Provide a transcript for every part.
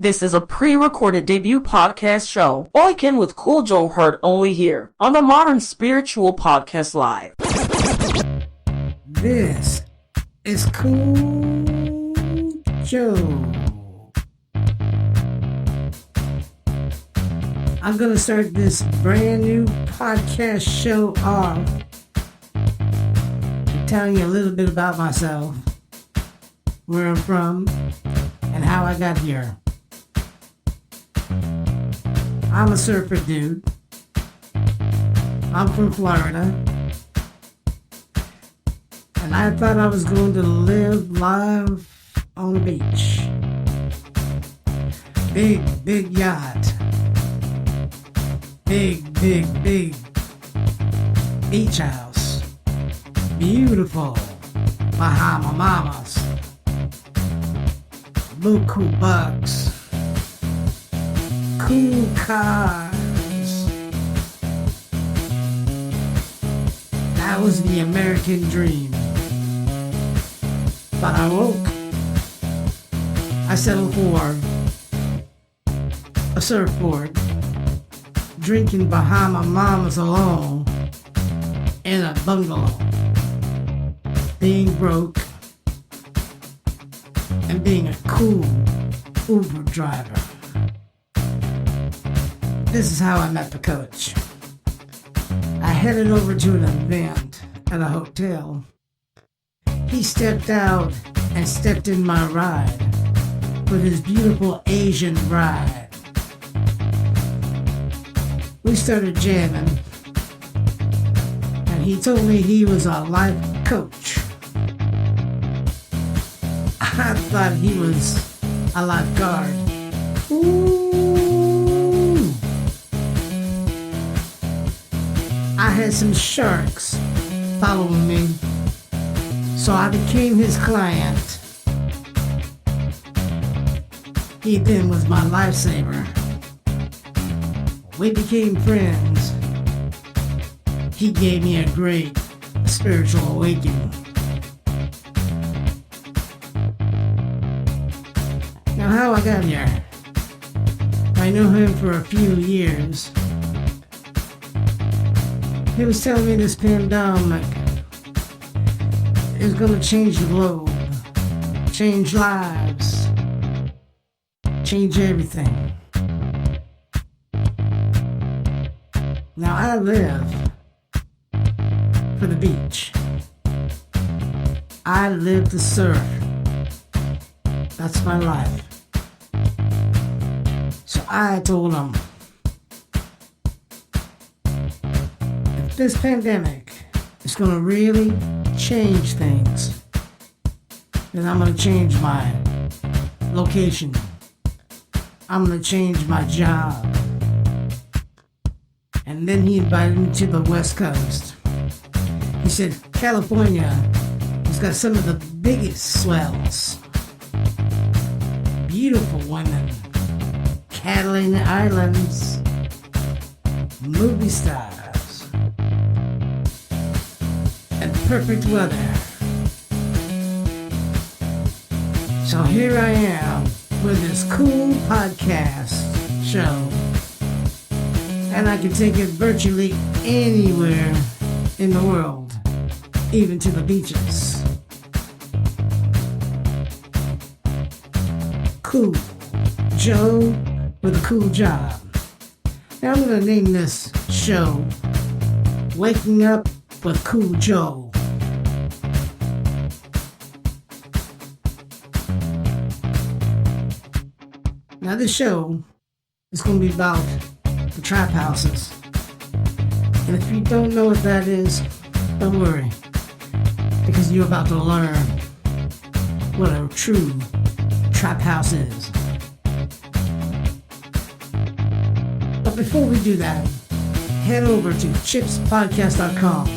This is a pre-recorded debut podcast show. Awaken with Kool heard only here on the Modern Spiritual Podcast Live. This is Kool Joe. I'm going to start this brand new podcast show off telling you a little bit about myself, where I'm from, and how I got here. I'm a surfer dude. I'm from Florida. And I thought I was going to live live on the beach. Big yacht. Big beach house. Beautiful Bahama mamas. Buku bucks. Cool cars. That was the American dream. But I woke. I settled for a surfboard, drinking Bahama mamas alone in a bungalow, being broke and being a cool Uber driver. This is how I met the coach. I headed over to an event at a hotel. He stepped out and stepped in my ride with his beautiful Asian bride. We started jamming, and he told me he was a life coach. I thought he was a lifeguard. Ooh. I had some sharks following me, so I became his client. He then was my lifesaver. We became friends. He gave me a great spiritual awakening. Now, how I got here? I knew him for a few years. He was telling me this pandemic is going to change the globe, change lives, change everything. Now I live for the beach. I live to surf. That's my life. So I told him, if this pandemic is going to really change things, then I'm going to change my location. I'm going to change my job. And then he invited me to the West Coast. He said, California has got some of the biggest swells. Beautiful women. Catalina Islands. Movie stars. And perfect weather. So here I am with this cool podcast show. And I can take it virtually anywhere in the world, even to the beaches. Kool Joe with a cool job. Now I'm going to name this show Waking Up with Kool Joe. Now this show is going to be about the trap houses. And if you don't know what that is, don't worry, because you're about to learn what a true trap house is. But before we do that, head over to chipspodcast.com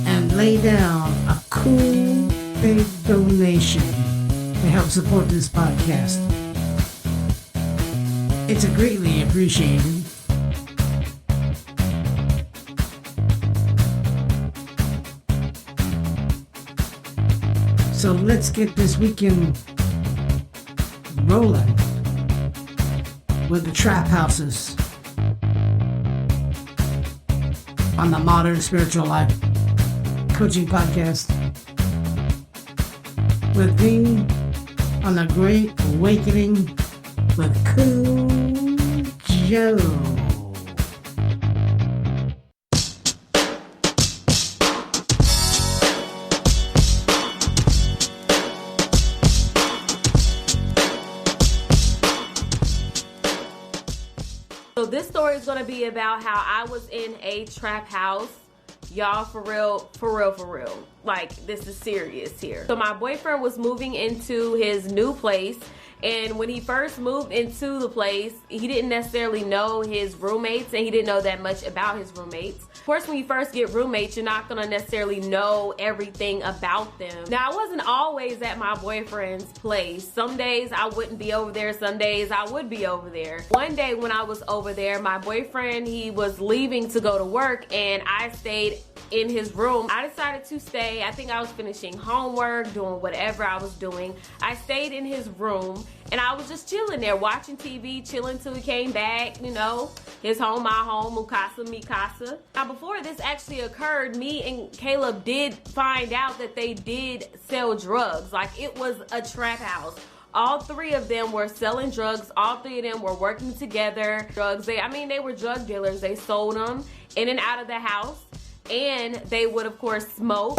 and lay down a cool big donation to help support this podcast. It's greatly appreciated. So let's get this weekend rolling with the Trap Houses on the Modern Spiritual Life Coaching Podcast with me on the Great Awakening with Kool Joe. So this story is going to be about how I was in a trap house. Y'all, for real. Like, this is serious here. So my boyfriend was moving into his new place. And when he first moved into the place, he didn't necessarily know his roommates, and he didn't know that much about his roommates. Of course, when you first get roommates, you're not gonna necessarily know everything about them. Now, I wasn't always at my boyfriend's place. Some days I wouldn't be over there, some days I would be over there. One day when I was over there, my boyfriend, he was leaving to go to work, and I stayed in his room. I decided to stay. I think I was finishing homework, doing whatever I was doing. I stayed in his room, and I was just chilling there, watching TV, chilling till he came back, you know, his home, my home, Mukasa, mi casa. Now, before this actually occurred, me and Caleb did find out that they did sell drugs. Like, it was a trap house. All three of them were selling drugs. All three of them were working together. Drugs, they were drug dealers. They sold them in and out of the house. And they would, of course, smoke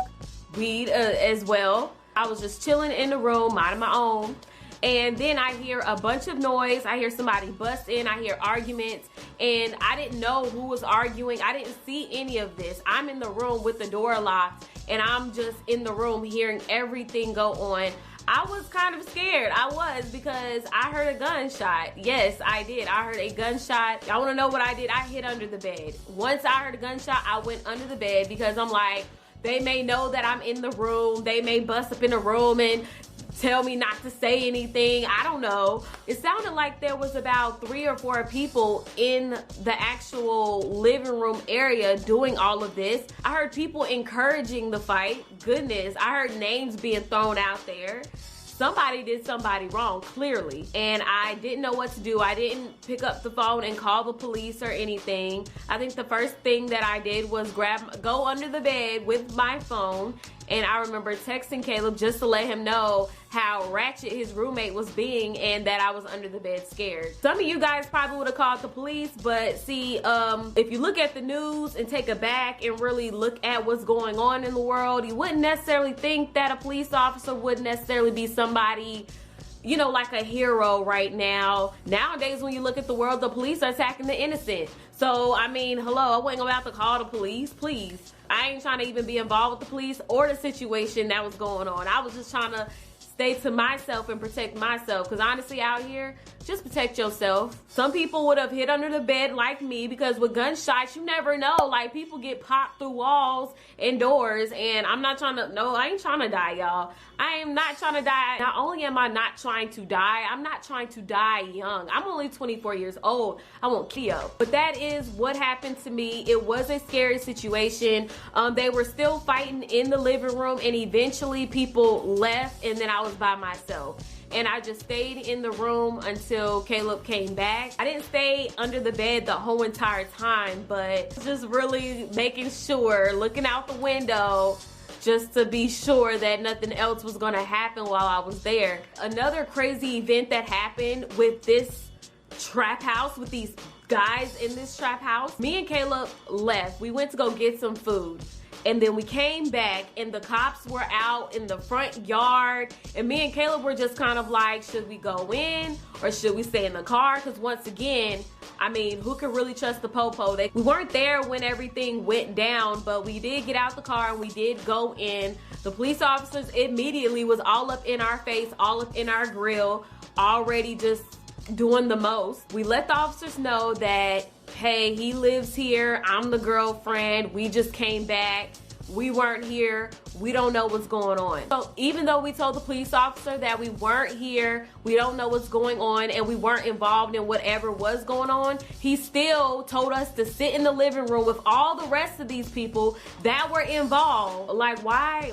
weed as well. I was just chilling in the room, minding my own. And then I hear a bunch of noise. I hear somebody bust in. I hear arguments. And I didn't know who was arguing. I didn't see any of this. I'm in the room with the door locked. And I'm just in the room hearing everything go on. I was kind of scared. I was, because I heard a gunshot. Yes, I did. I heard a gunshot. Y'all want to know what I did? I hid under the bed. Once I heard a gunshot, I went under the bed, because I'm like, they may know that I'm in the room. They may bust up in the room and tell me not to say anything. I don't know. It sounded like there was about 3 or 4 people in the actual living room area doing all of this. I heard people encouraging the fight. Goodness, I heard names being thrown out there. Somebody did somebody wrong, clearly, and I didn't know what to do. I didn't pick up the phone and call the police or anything. I think the first thing that I did was go under the bed with my phone, and I remember texting Caleb just to let him know how ratchet his roommate was being and that I was under the bed scared. Some of you guys probably would have called the police, but see, if you look at the news and take it back and really look at what's going on in the world, you wouldn't necessarily think that a police officer would necessarily be somebody, you know, like a hero right now. Nowadays, when you look at the world, the police are attacking the innocent. So, I mean, hello, I wasn't about to call the police, please. I ain't trying to even be involved with the police or the situation that was going on. I was just trying to stay to myself and protect myself, because honestly, out here, just protect yourself. Some people would have hid under the bed like me, because with gunshots, you never know. Like, people get popped through walls and doors, and I'm not trying to, no, I ain't trying to die, y'all. I am not trying to die. Not only am I not trying to die, I'm not trying to die young. I'm only 24 years old. I won't kill. But that is what happened to me. It was a scary situation. They were still fighting in the living room, and eventually people left, and then I was by myself. And I just stayed in the room until Caleb came back. I didn't stay under the bed the whole entire time, but just really making sure, looking out the window, just to be sure that nothing else was gonna happen while I was there. Another crazy event that happened with this trap house, with these guys in this trap house, me and Caleb left. We went to go get some food. And then we came back, and the cops were out in the front yard, and me and Caleb were just kind of like, should we go in or should we stay in the car? Because once again, I mean, who could really trust the popo? We weren't there when everything went down, but we did get out the car and we did go in. The police officers immediately was all up in our face, all up in our grill, already just doing the most. We let the officers know that, hey, he lives here, I'm the girlfriend, we just came back, we weren't here, we don't know what's going on. So even though we told the police officer that we weren't here, we don't know what's going on, and we weren't involved in whatever was going on, he still told us to sit in the living room with all the rest of these people that were involved. Like, why?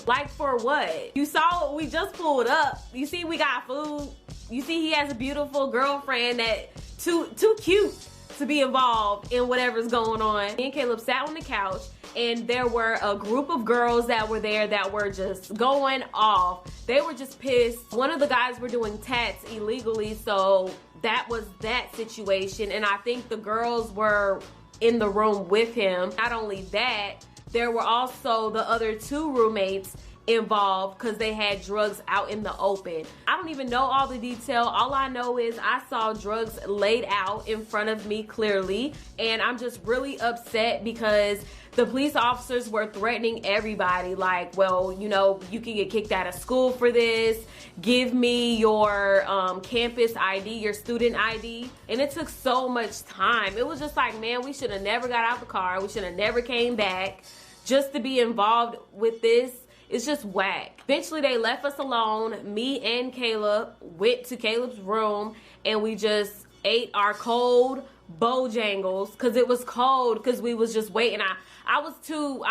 Like, for what? You saw what we just pulled up. You see we got food. You see, he has a beautiful girlfriend that too cute to be involved in whatever's going on. Me and Caleb sat on the couch, and there were a group of girls that were there that were just going off. They were just pissed. One of the guys were doing tats illegally, so that was that situation. And I think the girls were in the room with him. Not only that, there were also the other two roommates involved because they had drugs out in the open. I don't even know all the detail. All I know is I saw drugs laid out in front of me clearly, and I'm just really upset because the police officers were threatening everybody like, well, you know, you can get kicked out of school for this. Give me your campus ID, your student ID. And it took so much time. It was just like, man, we should have never got out the car. We should have never came back just to be involved with this. It's just whack. Eventually they left us alone. Me and Caleb went to Caleb's room and we just ate our cold Bojangles because it was cold because we was just waiting. I was too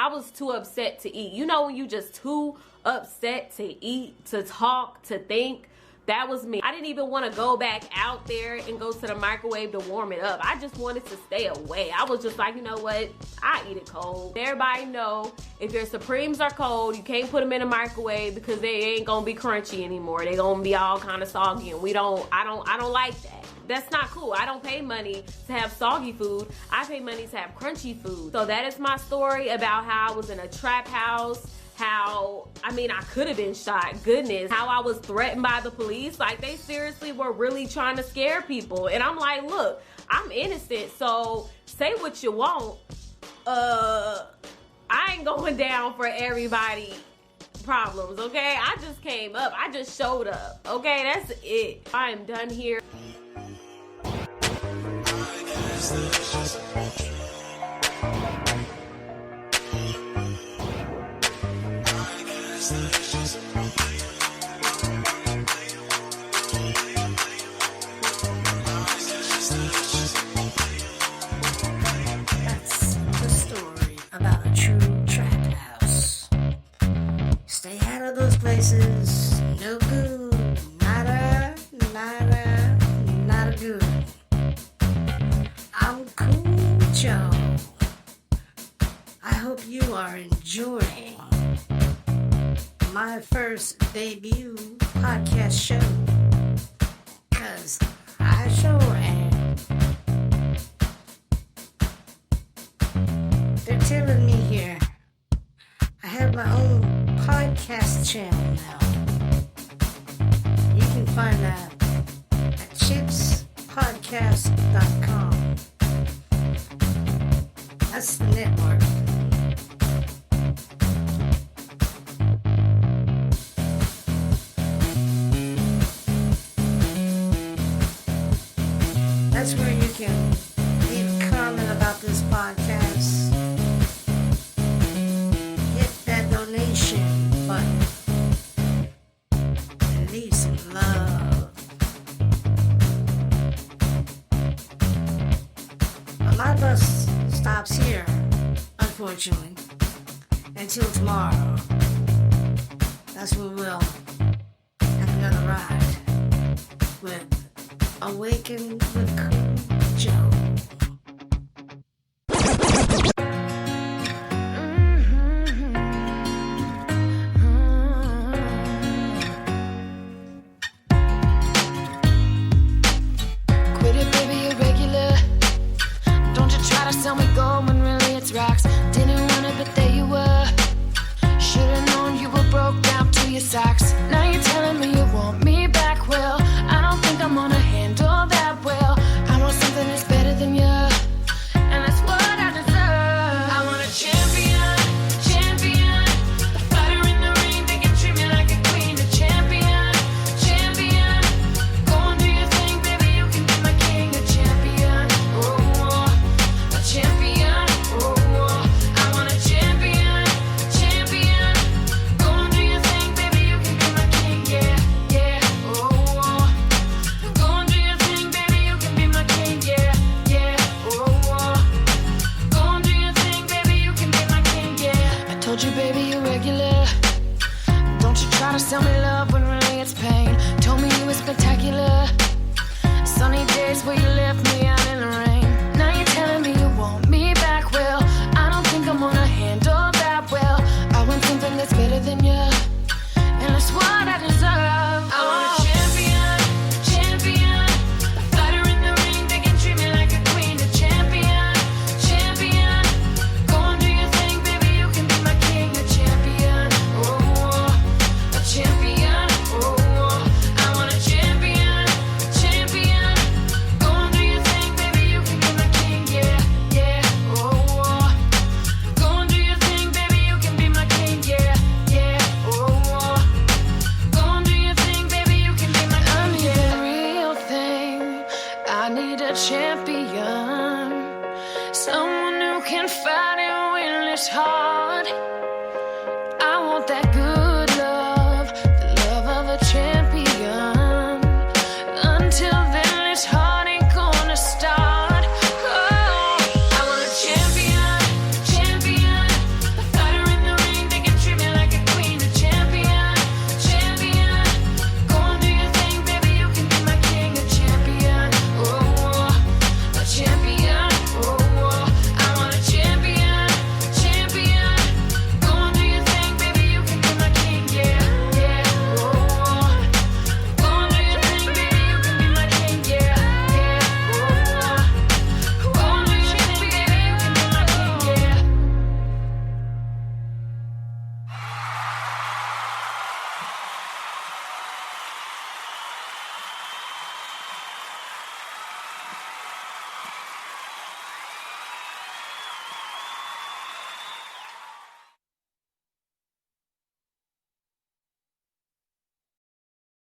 upset to eat. You know when you just too upset to eat, to talk, to think? That was me. I didn't even want to go back out there and go to the microwave to warm it up. I just wanted to stay away. I was just like, you know what? I eat it cold. Everybody know if your Supremes are cold, you can't put them in a microwave because they ain't gonna be crunchy anymore. They gonna be all kind of soggy, and I don't like that. That's not cool. I don't pay money to have soggy food. I pay money to have crunchy food. So that is my story about how I was in a trap house. How, I mean, I could have been shot. Goodness. How I was threatened by the police. Like, they seriously were really trying to scare people. And I'm like, look, I'm innocent, so say what you want. I ain't going down for everybody problems, okay? I just came up. I just showed up, okay? That's it. I am done here. That's the story about a true trap house. Stay out of those places. No good. Nada good. I'm Kool Joe. I hope you are enjoying my first debut podcast show, cause I sure am. They're telling me here I have my own podcast channel now. You can find that at chipspodcast.com. That's the network. That's where you can leave a comment about this podcast. Hit that donation button. And leave some love. But my bus stops here, unfortunately, until tomorrow. That's when we'll have another ride with Awaken with Kool Joe. Quit it, baby, you're regular. Don't you try to sell me gold when really it's rocks. Didn't want it, but there you were. Should've known you were broke down to your socks. Now you're telling me you want me back. Well, I don't think I'm gonna handle that well. I want something that's better than you, and that's what I deserve. I want a champion, champion, a fighter in the ring that can treat me like a queen. A champion, champion, go and do your thing, baby, you can be my king. A champion, oh, a champion, oh, I want a champion, champion, go and do your thing, baby, you can be my king. Yeah, yeah, oh, go and do your thing, baby, you can be my king. Yeah, yeah, oh, go and do your thing, baby, you can be my king. Yeah, I told you, baby, you're regular. Don't you try to sell me love when really it's pain. Told me you were spectacular. irregular. Sunny days where you left me